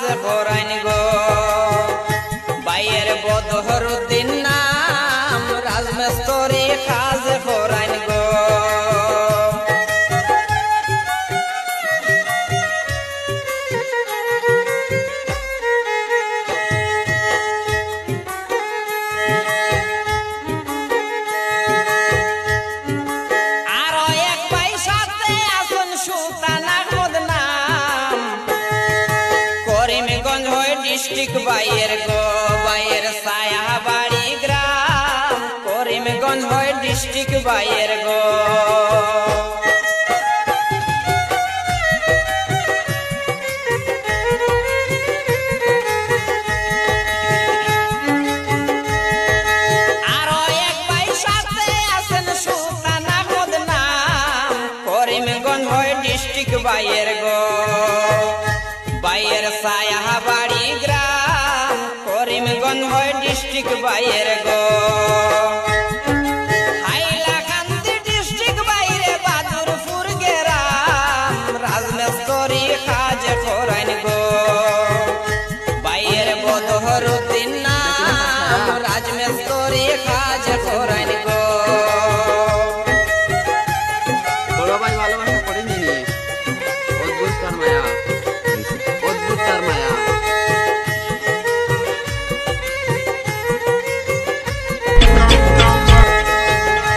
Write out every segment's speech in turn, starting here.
খাজে পরাইন গো বাইয়ের বদহরুদ্দিন নাম রাজমিস্ত্রি খাজে পরাইন গো डिस्ट्रिक्ट बायर गो बायर सायाबाड़ी ग्राम करीमगंज होय डिस्ट्रिक्ट बायर गो आरो एक भाई साथे आছেন সুলতান আহমদ নাম करीमगंज होय डिस्ट्रिक्ट बायर गो बायर सायाबाड़ी ग्राम करीमगंज होय डिस्ट्रिक्ट बायर गो हाइलाकांदी डिस्ट्रिक्ट बायरे बहादुरपुर ग्राम राजमिस्त्री खाजे पराइन गो बायर बदहरुद्दिन नाम राजमिस्त्री खाजे पराइन गो বড় ভাই ভালোবাসা করেনি অদ্ভুত তার মায়া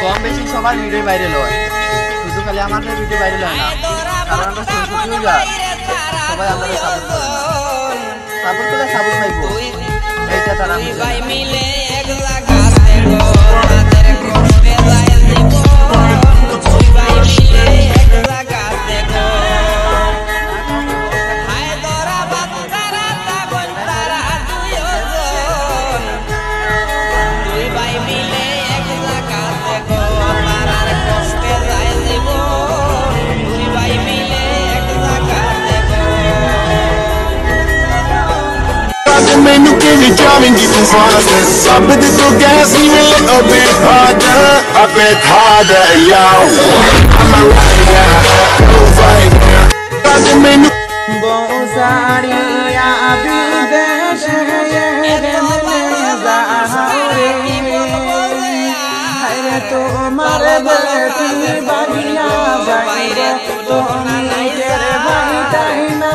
कम बेसि सबार भिडियो भाइरल হয় শুধু খালি আমার ভিডিও ভাইরাল হয় না কারণ আমরা সোশ্যাল মিডিয়া সবাই আমাদের সাপোর্ট করে সাপোর্ট পাইবো এইটা তারা ভাই মিলে এক লাগাতে গো তাদের কষ্টে যায় জীবন দুই ভাই মিলে এক লাগাতে গো হায়দরাবাদ তারা তাবন তারা দুইজন দুই ভাই মিলে এক লাগাতে গো তারার কষ্টে যায় জীবন দুই ভাই মিলে এক লাগাতে গো मैनू किवें जावेंगी तू फास्ट सब दे तो गैस ही मिले अबे harder अबे harder yo I'm a rider go fighter मैनू बहुसारिया विदेश है तुम्हारे बेटी बढ़िया बाइरे तुम तेरे भाई टाइना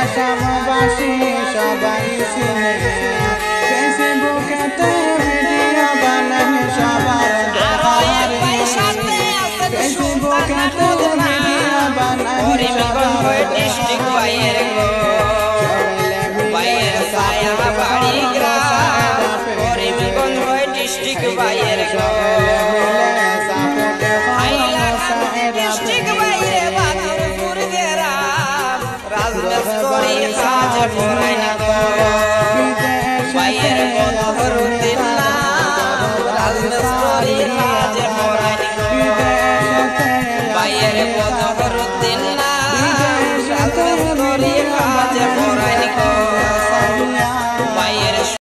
आशावासी सबाई सिने फेसबुकते वीडियो बनाने सबार फेसबुकते वीडियो बनाने सबार डिस्ट्रिक्ट बायर गो बायर सायाबाड़ी ग्राम ডিস্ট্রিক্ট বাইয়ের গো হাইলাকান্দি ডিস্ট্রিক্ট বাইরে বাদুরপুর গ্রাম রাজমিস্ত্রি কাজ করাই না গো বাইয়ের বন্ধুর নাম রাজমিস্ত্রি কাজ করাই না গো বাইয়ের